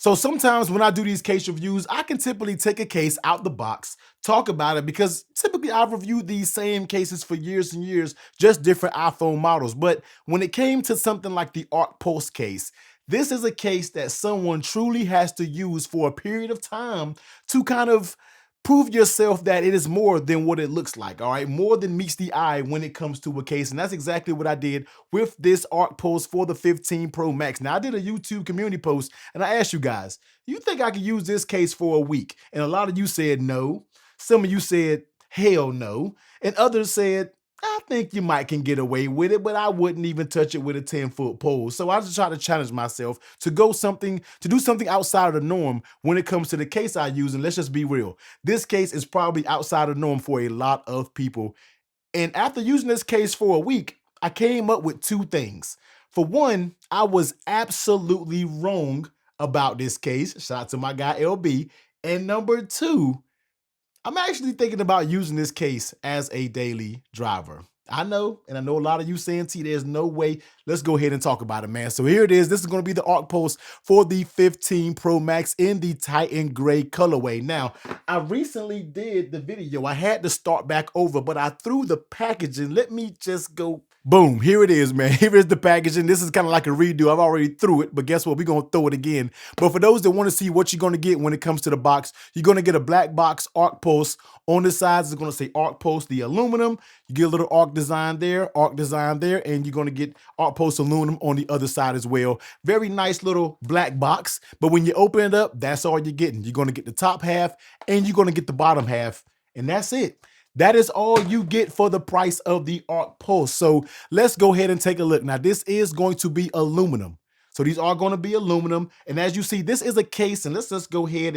So sometimes when I do these case reviews, I can typically take a case out the box, talk about it, because typically I've reviewed these same cases for years and years, just different iPhone models. But when it came to something like the Arc Pulse case, this is a case that someone truly has to use for a period of time to kind of prove yourself that it is more than what it looks like, all right? More than meets the eye when it comes to a case. And that's exactly what I did with this Arc Pulse for the 15 Pro Max. Now, I did a YouTube community post and I asked you guys, you think I could use this case for a week? And a lot of you said no. Some of you said, hell no. And others said, I think you might can get away with it, but I wouldn't even touch it with a 10-foot pole. So I just try to challenge myself to do something outside of the norm when it comes to the case I use. And let's just be real. This case is probably outside of the norm for a lot of people. And after using this case for a week, I came up with two things. For one, I was absolutely wrong about this case. Shout out to my guy LB. And number two, I'm actually thinking about using this case as a daily driver. I know, and I know a lot of you saying, T, there's no way. Let's go ahead and talk about it, man. So here it is. This is going to be the Arc Pulse for the 15 Pro Max in the Titan Gray colorway. Now, I recently did the video. I had to start back over, but I threw the packaging. Let me just go. Boom, here it is, man. Here is the packaging. This is kind of like a redo. I've already threw it, but guess what? We're going to throw it again. But for those that want to see what you're going to get when it comes to the box, you're going to get a black box Arc Pulse. On the sides, it's going to say Arc Pulse, the aluminum. You get a little Arc design there, and you're going to get Arc Pulse aluminum on the other side as well. Very nice little black box. But when you open it up, that's all you're getting. You're going to get the top half and you're going to get the bottom half. And that's it. That is all you get for the price of the Arc Pulse. So let's go ahead and take a look. Now, this is going to be aluminum. So these are going to be aluminum. And as you see, this is a case. And let's just go ahead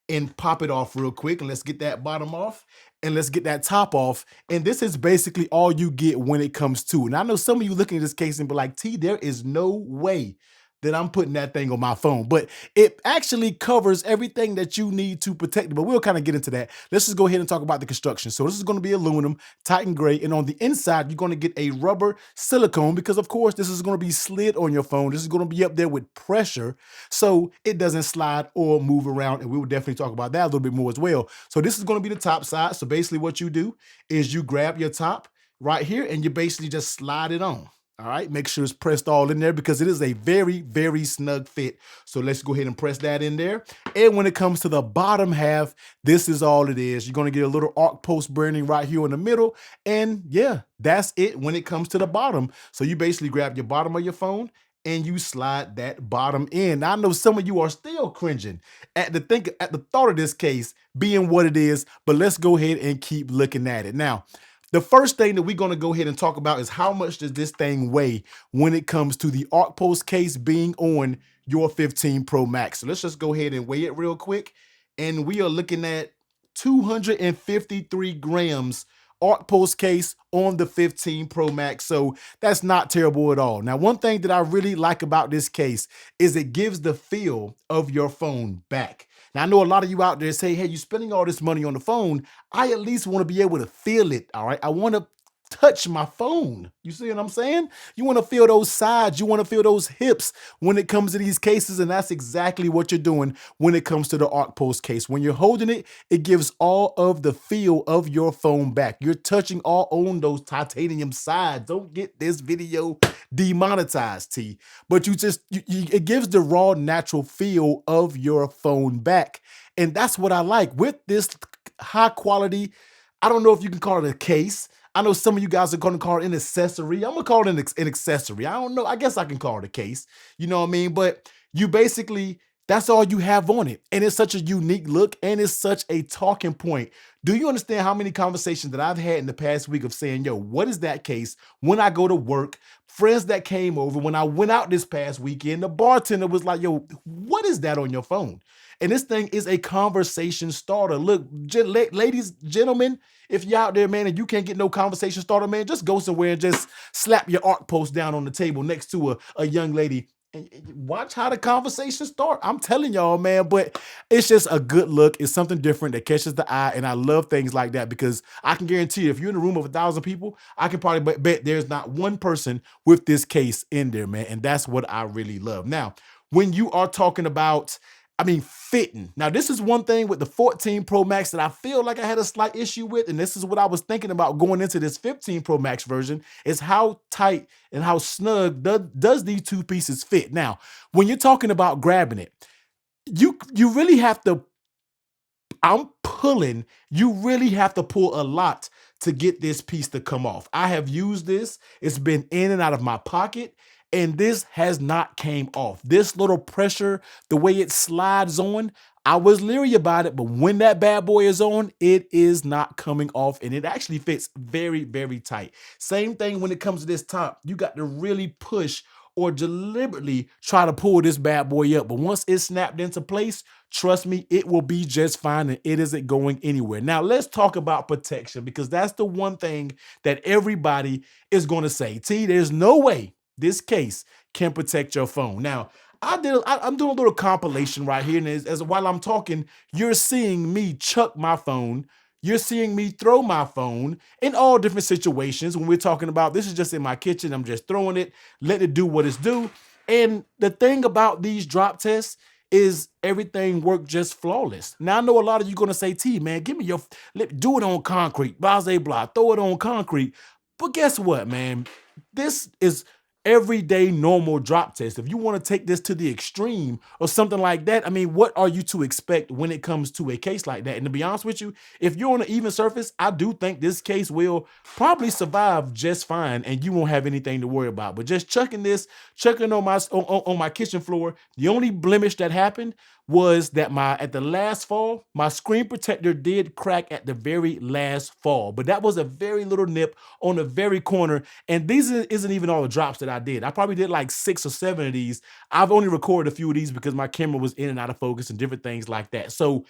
and pop it off real quick. And let's get that bottom off. And let's get that top off. And this is basically all you get when it comes to. And I know some of you looking at this case and be like, T, there is no way that I'm putting that thing on my phone. But it actually covers everything that you need to protect it. But we'll kind of get into that. Let's just go ahead and talk about the construction. So this is going to be aluminum, Titan Gray. And on the inside, you're going to get a rubber silicone because, of course, this is going to be slid on your phone. This is going to be up there with pressure so it doesn't slide or move around. And we will definitely talk about that a little bit more as well. So this is going to be the top side. So basically what you do is you grab your top right here and you basically just slide it on. All right, make sure it's pressed all in there because it is a very, very snug fit. So let's go ahead and press that in there. And when it comes to the bottom half, this is all it is. You're going to get a little Arc Pulse branding right here in the middle. And yeah, that's it when it comes to the bottom. So you basically grab your bottom of your phone and you slide that bottom in. Now, I know some of you are still cringing at the thought of this case being what it is, but let's go ahead and keep looking at it. Now, the first thing that we're going to go ahead and talk about is how much does this thing weigh when it comes to the Arc Pulse case being on your 15 Pro Max. So let's just go ahead and weigh it real quick. And we are looking at 253 grams Arc Pulse case on the 15 Pro Max. So that's not terrible at all. Now, one thing that I really like about this case is it gives the feel of your phone back. Now, I know a lot of you out there say, hey, you're spending all this money on the phone. I at least want to be able to feel it, all right? I want to touch my phone. You see what I'm saying? You want to feel those sides. You want to feel those hips when it comes to these cases, and that's exactly what you're doing when it comes to the Arc Pulse case. When you're holding it, it gives all of the feel of your phone back. You're touching all on those titanium sides. Don't get this video demonetized, T. But it gives the raw, natural feel of your phone back. And that's what I like with this high quality. I don't know if you can call it a case. I know some of you guys are going to call it an accessory. I'm going to call it an accessory. I don't know. I guess I can call it a case. You know what I mean? But you basically, that's all you have on it. And it's such a unique look and it's such a talking point. Do you understand how many conversations that I've had in the past week of saying, yo, what is that case? When I go to work, friends that came over, when I went out this past weekend, the bartender was like, yo, what is that on your phone? And this thing is a conversation starter. Look, ladies, gentlemen, if you're out there, man, and you can't get no conversation starter, man, just go somewhere and just slap your Arc Pulse down on the table next to a young lady and watch how the conversation start. I'm telling y'all, man, but it's just a good look. It's something different that catches the eye, and I love things like that because I can guarantee you, if you're in a room of 1,000 people, I can probably bet there's not one person with this case in there, man, and that's what I really love. Now, when you are talking about I mean, fitting. Now, this is one thing with the 14 Pro Max that I feel like I had a slight issue with, and this is what I was thinking about going into this 15 Pro Max version, is how tight and how snug does these two pieces fit. Now, when you're talking about grabbing it, you really have to I'm pulling. You really have to pull a lot to get this piece to come off. I have used this. It's been in and out of my pocket, and this has not came off. This little pressure, the way it slides on, I was leery about it, but when that bad boy is on, it is not coming off, and it actually fits very, very tight. Same thing when it comes to this top. You got to really push or deliberately try to pull this bad boy up. But once it's snapped into place, trust me, it will be just fine and it isn't going anywhere. Now, let's talk about protection because that's the one thing that everybody is going to say. T, there's no way this case can protect your phone. Now, I'm doing a little compilation right here, and as while I'm talking, you're seeing me chuck my phone. You're seeing me throw my phone in all different situations. When we're talking about this is just in my kitchen, I'm just throwing it, let it do what it's due. And the thing about these drop tests is everything worked just flawless. Now I know a lot of you gonna say, T, man, give me your, do it on concrete, blah, blah, blah, throw it on concrete. But guess what, man? This is everyday normal drop test. If you want to take this to the extreme or something like that, I mean, what are you to expect when it comes to a case like that? And to be honest with you, if you're on an even surface, I do think this case will probably survive just fine and you won't have anything to worry about. But just chucking on my kitchen floor, the only blemish that happened was that at the last fall, my screen protector did crack at the very last fall, but that was a very little nip on the very corner. And these isn't even all the drops that I did. I probably did like 6 or 7 of these. I've only recorded a few of these because my camera was in and out of focus and different things like that. So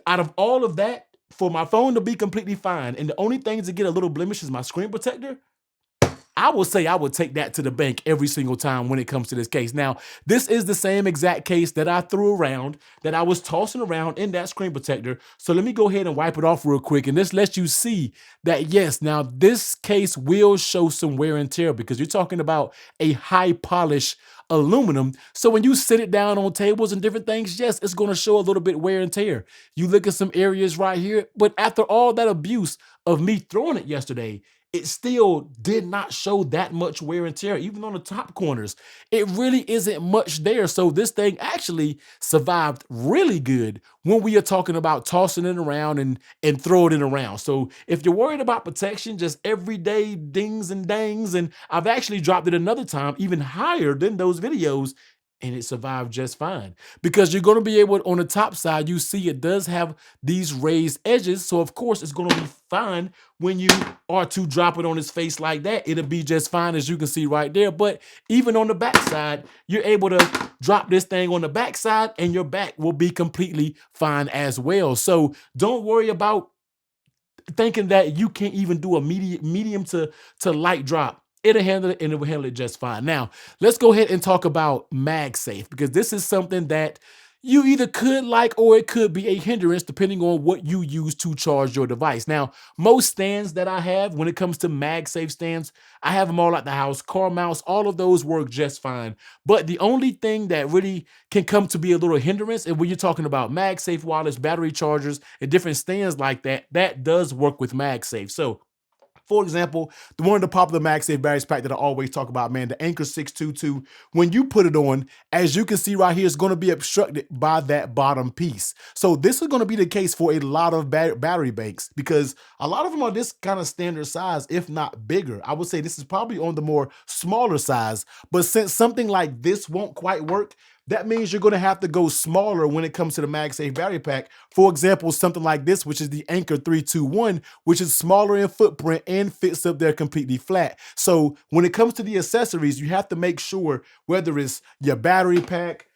out of all of that, for my phone to be completely fine, and the only things to get a little blemish is my screen protector, I will say I would take that to the bank every single time when it comes to this case. Now, this is the same exact case that I threw around, that I was tossing around in that screen protector. So let me go ahead and wipe it off real quick. And this lets you see that, yes, now this case will show some wear and tear because you're talking about a high polish aluminum. So when you sit it down on tables and different things, yes, it's going to show a little bit wear and tear. You look at some areas right here, but after all that abuse of me throwing it yesterday, it still did not show that much wear and tear, even on the top corners. It really isn't much there. So this thing actually survived really good when we are talking about tossing it around and throwing it around. So if you're worried about protection, just everyday dings and dangs, and I've actually dropped it another time, even higher than those videos, and it survived just fine because you're going to be able, on the top side, you see it does have these raised edges. So of course it's going to be fine when you are to drop it on its face like that. It'll be just fine, as you can see right there. But even on the back side, you're able to drop this thing on the back side and your back will be completely fine as well. So don't worry about thinking that you can't even do a medium to light drop. It'll handle it and it will handle it just fine. Now, let's go ahead and talk about MagSafe because this is something that you either could like or it could be a hindrance depending on what you use to charge your device. Now, most stands that I have when it comes to MagSafe stands, I have them all at the house. Car mounts, all of those work just fine. But the only thing that really can come to be a little hindrance, and when you're talking about MagSafe wallets, battery chargers, and different stands like that, that does work with MagSafe. So for example, one of the popular MagSafe batteries pack that I always talk about, man, the Anker 622, when you put it on, as you can see right here, it's going to be obstructed by that bottom piece. So this is going to be the case for a lot of battery banks because a lot of them are this kind of standard size, if not bigger. I would say this is probably on the more smaller size, but since something like this won't quite work, that means you're going to have to go smaller when it comes to the MagSafe battery pack. For example, something like this, which is the Anker 321, which is smaller in footprint and fits up there completely flat. So when it comes to the accessories, you have to make sure whether it's your battery pack,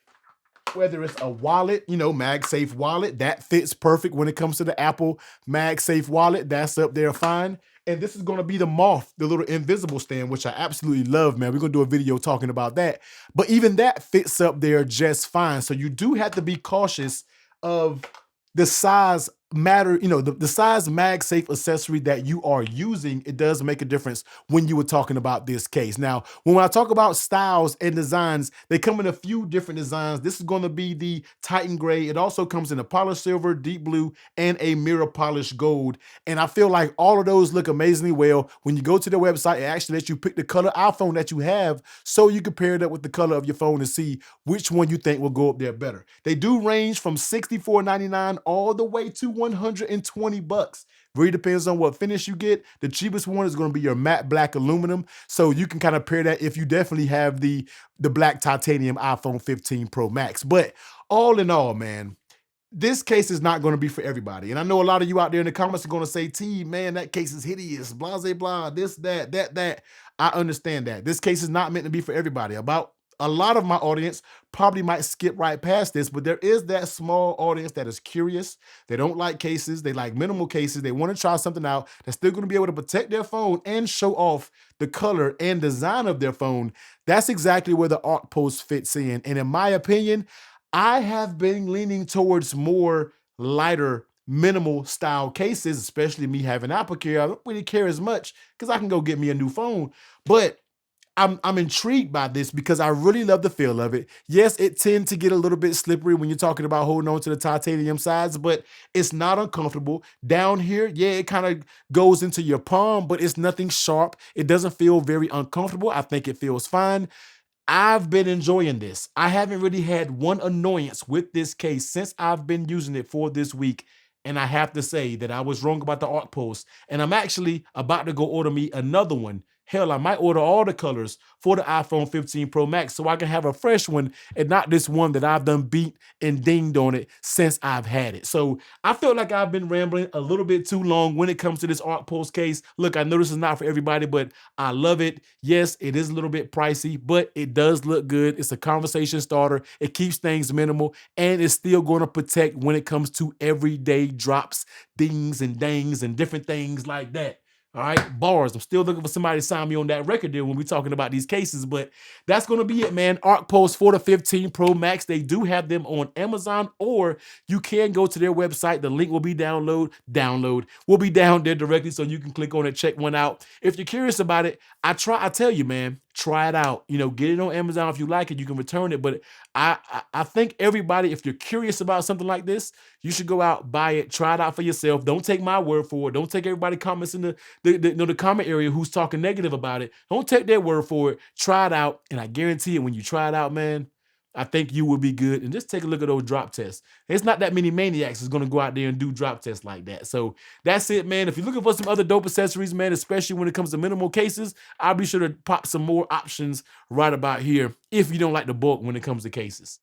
whether it's a wallet, you know, MagSafe wallet, that fits perfect when it comes to the Apple MagSafe wallet. That's up there fine. And this is going to be the Moth, the little invisible stand, which I absolutely love, man. We're going to do a video talking about that. But even that fits up there just fine. So you do have to be cautious of the size matter, the size MagSafe accessory that you are using, it does make a difference when you were talking about this case. Now, when I talk about styles and designs, they come in a few different designs. This is going to be the Titan Gray. It also comes in a polished silver, deep blue, and a mirror polished gold. And I feel like all of those look amazingly well. When you go to their website, it actually lets you pick the color iPhone that you have, so you can pair it up with the color of your phone and see which one you think will go up there better. They do range from $64.99 all the way to $120. Really depends on what finish you get. The cheapest one is going to be your matte black aluminum. So you can kind of pair that if you definitely have the black titanium iPhone 15 Pro Max. But all in all, man, this case is not going to be for everybody. And I know a lot of you out there in the comments are going to say, T, man, that case is hideous, blah, blah, blah, this, that. I understand that. This case is not meant to be for everybody. About a lot of my audience probably might skip right past this, but there is that small audience that is curious. They don't like cases. They like minimal cases. They want to try something out that's still going to be able to protect their phone and show off the color and design of their phone. That's exactly where the Arc Post fits in. And in my opinion, I have been leaning towards more lighter, minimal style cases, especially me having Apple Care. I don't really care as much because I can go get me a new phone. But I'm intrigued by this because I really love the feel of it. Yes, it tends to get a little bit slippery when you're talking about holding on to the titanium sides, but it's not uncomfortable. Down here, yeah, it kind of goes into your palm, but it's nothing sharp. It doesn't feel very uncomfortable. I think it feels fine. I've been enjoying this. I haven't really had one annoyance with this case since I've been using it for this week. And I have to say that I was wrong about the Arc Post. And I'm actually about to go order me another one. Hell, I might order all the colors for the iPhone 15 Pro Max so I can have a fresh one and not this one that I've done beat and dinged on it since I've had it. So I feel like I've been rambling a little bit too long when it comes to this Arc Post case. Look, I know this is not for everybody, but I love it. Yes, it is a little bit pricey, but it does look good. It's a conversation starter. It keeps things minimal, and it's still going to protect when it comes to everyday drops, dings and dangs and different things like that. All right, bars. I'm still looking for somebody to sign me on that record deal when we're talking about these cases, but that's going to be it, man. Arc Post for the 15 Pro Max. They do have them on Amazon, or you can go to their website. The link will be will be down there directly, so you can click on it, check one out. If you're curious about it, I tell you, man, try it out. Get it on Amazon. If you like it, you can return it. But I think everybody, if you're curious about something like this, you should go out, buy it, try it out for yourself. Don't take my word for it. Don't take everybody comments in the comment area who's talking negative about it. Don't take their word for it. Try it out, and I guarantee it, when you try it out, man, I think you will be good. And just take a look at those drop tests. It's not that many maniacs that's going to go out there and do drop tests like that. So that's it, man. If you're looking for some other dope accessories, man, especially when it comes to minimal cases, I'll be sure to pop some more options right about here if you don't like the bulk when it comes to cases.